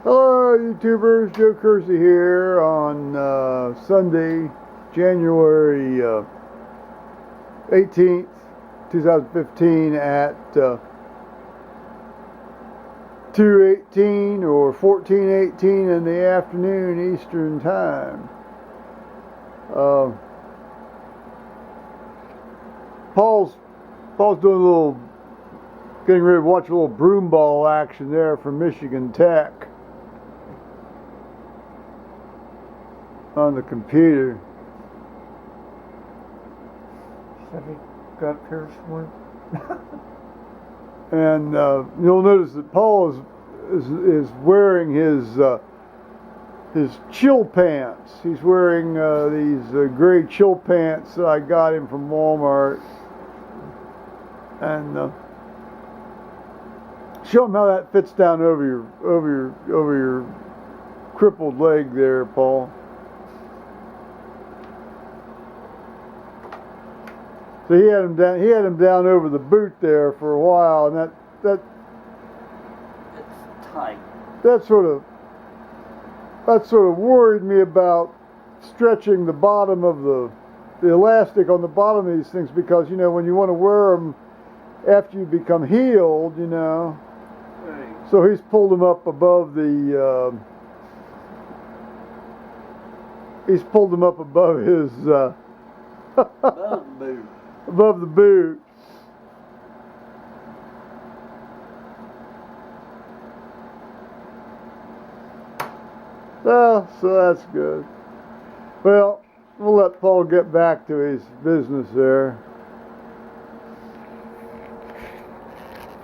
Hello, YouTubers. Joe Kersey here on Sunday, January 18th, 2015 at 2:18 or 14:18 in the afternoon Eastern Time. Paul's doing a little, getting ready to watch a little Broomball action there from Michigan Tech on the computer. Have you got up here this morning? And you'll notice that Paul is wearing his chill pants. He's wearing these gray chill pants that I got him from Wal-Mart. And show him how that fits down over your crippled leg there, Paul. So he had him down over the boot there for a while, and that It's tight. that sort of worried me about stretching the bottom of the elastic on the bottom of these things, because when you want to wear them after you become healed, Right. So he's pulled them up above the his Above the boot. above the boot. So that's good. Well, we'll let Paul get back to his business there.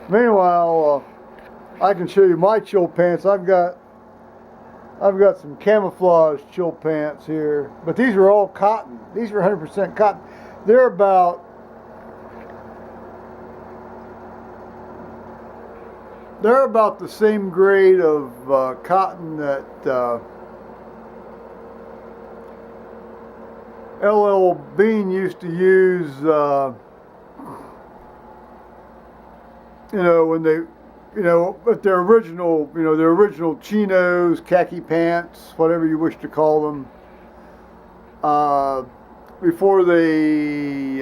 Meanwhile, I can show you my chill pants. I've got some camouflage chill pants here, but these are all cotton. These are 100% cotton. They're about the same grade of cotton that LL Bean used to use. When they, but their original chinos, khaki pants, whatever you wish to call them, before they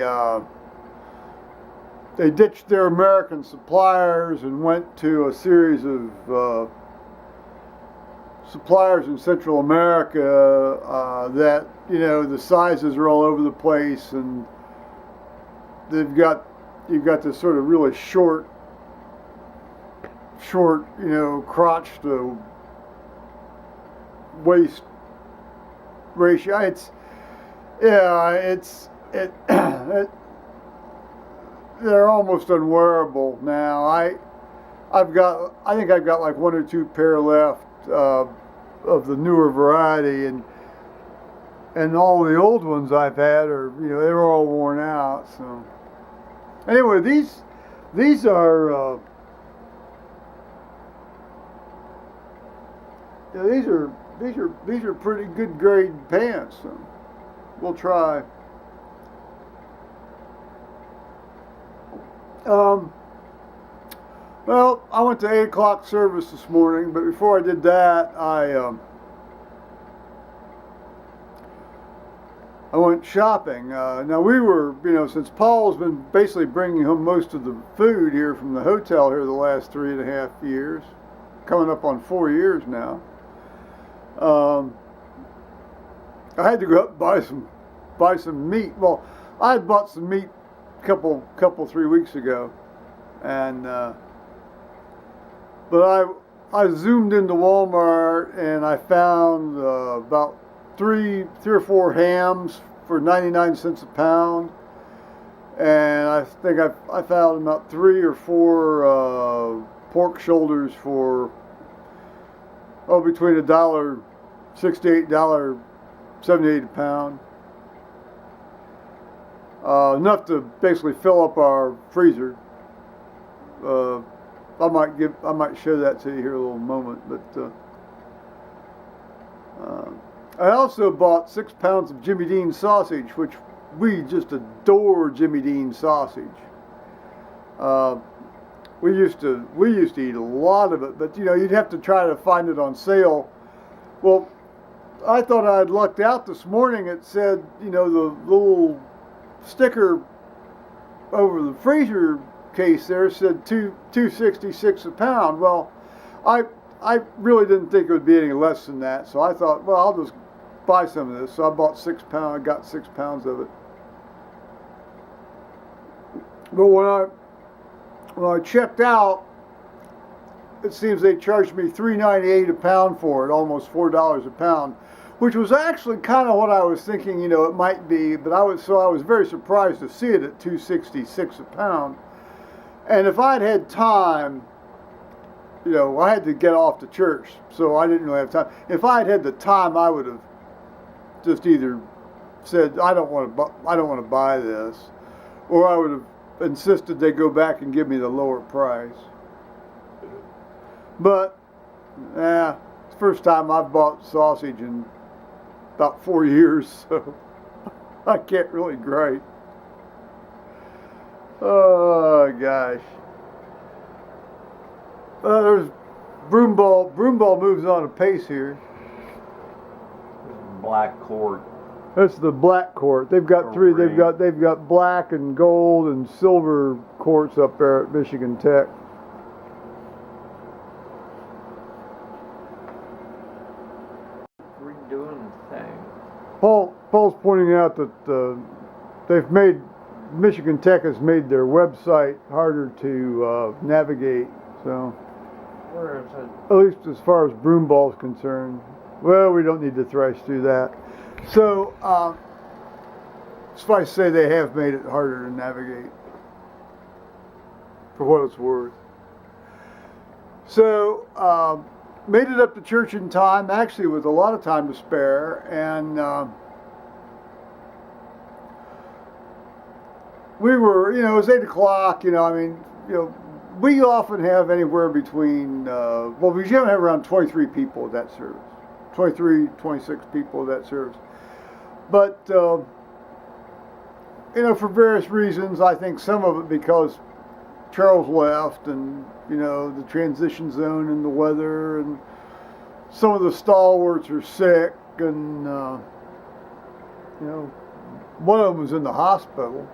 ditched their American suppliers and went to a series of suppliers in Central America that, the sizes are all over the place, and you've got this sort of really short, crotch to waist ratio. They're almost unwearable now. I think I've got like one or two pair left of the newer variety, and all the old ones I've had are, they're all worn out. So anyway, these are. These are pretty good grade pants. So we'll try. Well, I went to 8 o'clock service this morning, but before I did that, I went shopping. Now we were, since Paul's been basically bringing home most of the food here from the hotel here the last 3.5 years, coming up on 4 years now. I had to go up and buy some meat. Well, I had bought some meat a couple 3 weeks ago, and but I zoomed into Walmart and I found about three or four hams for 99 cents a pound, and I think I found about 3 or 4 pork shoulders for between $1.68, $1.78 a pound. Enough to basically fill up our freezer. I might show that to you here in a little moment, but I also bought 6 pounds of Jimmy Dean sausage, which we just adore Jimmy Dean sausage. We used to eat a lot of it, but you know, you'd have to try to find it on sale. Well, I thought I'd lucked out this morning. It said, you know, the little sticker over the freezer case there said $2.66 a pound. Well, I really didn't think it would be any less than that, so I thought, well, I'll just buy some of this. So I bought 6 pounds. I got 6 pounds of it. But when I checked out, it seems they charged me $3.98 a pound for it, almost $4 a pound, which was actually kind of what I was thinking, you know, it might be. But I was very surprised to see it at $2.66 a pound. And if I'd had time, you know, I had to get off to church, so I didn't really have time. If I had had the time, I would have just either said, I don't want to buy this, or I would have insisted they go back and give me the lower price. But, it's the first time I've bought sausage in about 4 years, so I can't really gripe. Oh, gosh. There's Broomball. Broomball moves on apace here. Black court. That's the black court. They've got three. They've got black and gold and silver courts up there at Michigan Tech. Redoing the thing. Paul's pointing out that Michigan Tech has made their website harder to navigate. So, Where is it? at least as far as Broomball is concerned. Well, we don't need to thrash through that. So, suffice to say, they have made it harder to navigate, for what it's worth. So, made it up to church in time, actually with a lot of time to spare, and we were, you know, it was 8 o'clock, you know, I mean, you know, we often have anywhere between, we generally have around 23 people at that service. 23, 26 people at that service. But, you know, for various reasons, I think some of it because Charles left and, you know, the transition zone and the weather, and some of the stalwarts are sick, and, you know, one of them was in the hospital.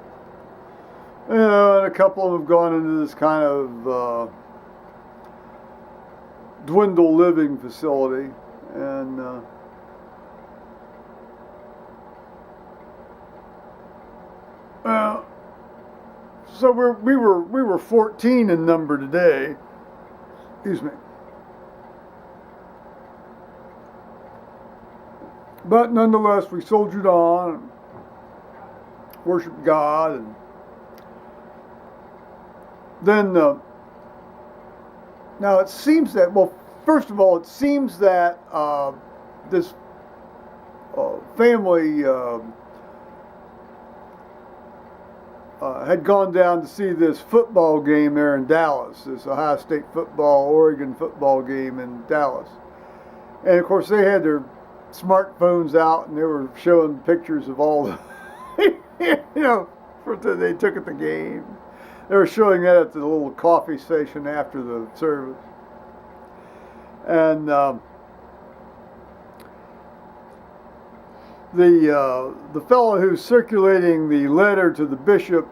You know, and a couple of them have gone into this kind of dwindle living facility, and so we were 14 in number today. Excuse me. But nonetheless, we soldiered on and worshiped God, and then now it seems that, well, first of all, it seems that this family had gone down to see this football game there in Dallas, this Ohio State football, Oregon football game in Dallas. And of course they had their smartphones out and they were showing pictures of all the, you know, they took at the game. They were showing that at the little coffee station after the service. And the fellow who's circulating the letter to the bishop,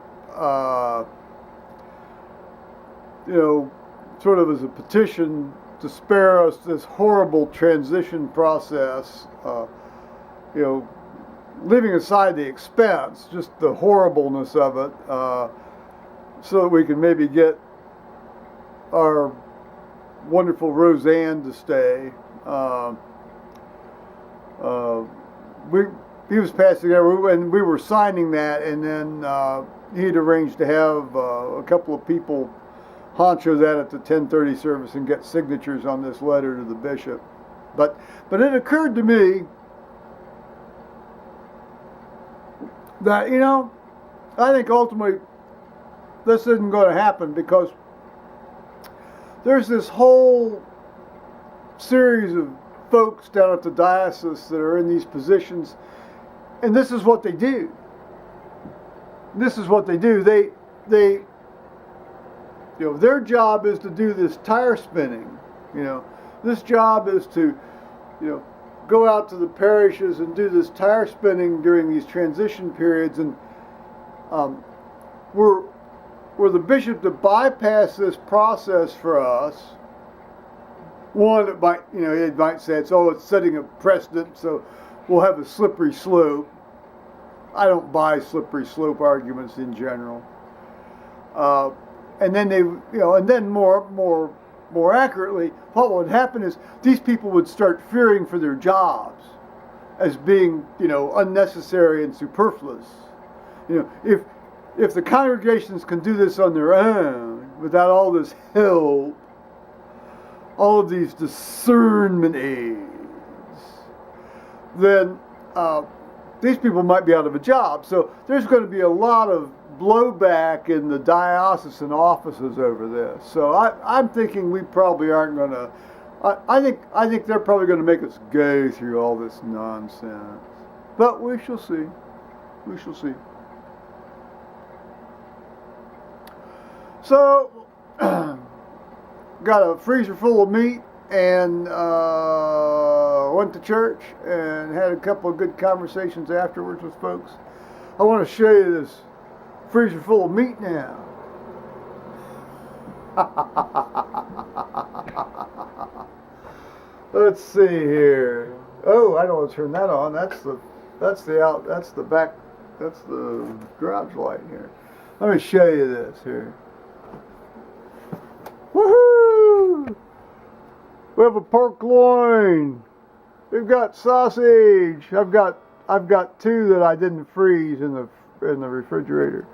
you know, sort of as a petition to spare us this horrible transition process, you know, leaving aside the expense, just the horribleness of it, so that we can maybe get our wonderful Roseanne to stay. He was passing there, and we were signing that, and then he'd arranged to have a couple of people honcho that at the 10:30 service and get signatures on this letter to the bishop. But it occurred to me that, you know, I think ultimately this isn't going to happen, because there's this whole series of folks down at the diocese that are in these positions, and this is what they do. This is what they do. They their job is to do this tire spinning. This job is to, go out to the parishes and do this tire spinning during these transition periods, and were the bishop to bypass this process for us. One, it might say it's setting a precedent, so we'll have a slippery slope. I don't buy slippery slope arguments in general. And then more accurately, what would happen is these people would start fearing for their jobs as being, unnecessary and superfluous. If the congregations can do this on their own without all this help, all of these discernment aids, then these people might be out of a job. So there's going to be a lot of blowback in the diocesan offices over this. So I'm thinking we probably aren't going to. I think they're probably going to make us go through all this nonsense. But we shall see. We shall see. So, got a freezer full of meat and went to church and had a couple of good conversations afterwards with folks. I want to show you this freezer full of meat now. Let's see here. Oh, I don't want to turn that on. That's the garage light here. Let me show you this here. Woohoo! We have a pork loin. We've got sausage. I've got two that I didn't freeze in the refrigerator.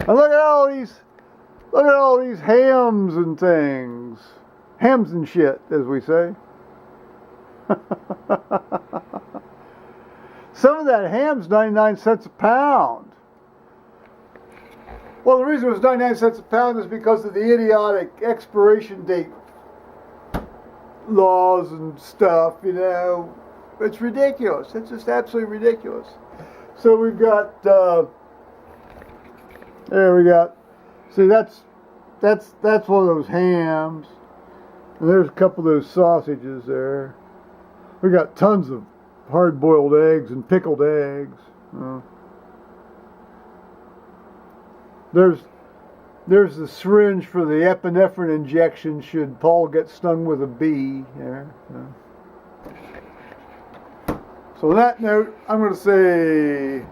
And look at all these hams and things. Hams and shit, as we say. Some of that ham's 99 cents a pound. Well, the reason it was 99 cents a pound is because of the idiotic expiration date laws and stuff, It's ridiculous. It's just absolutely ridiculous. So we've got, see, that's one of those hams. And there's a couple of those sausages there. We got tons of hard-boiled eggs and pickled eggs. There's the syringe for the epinephrine injection should Paul get stung with a bee. So on that note, I'm going to say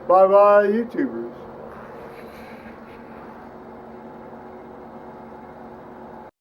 bye-bye, YouTubers.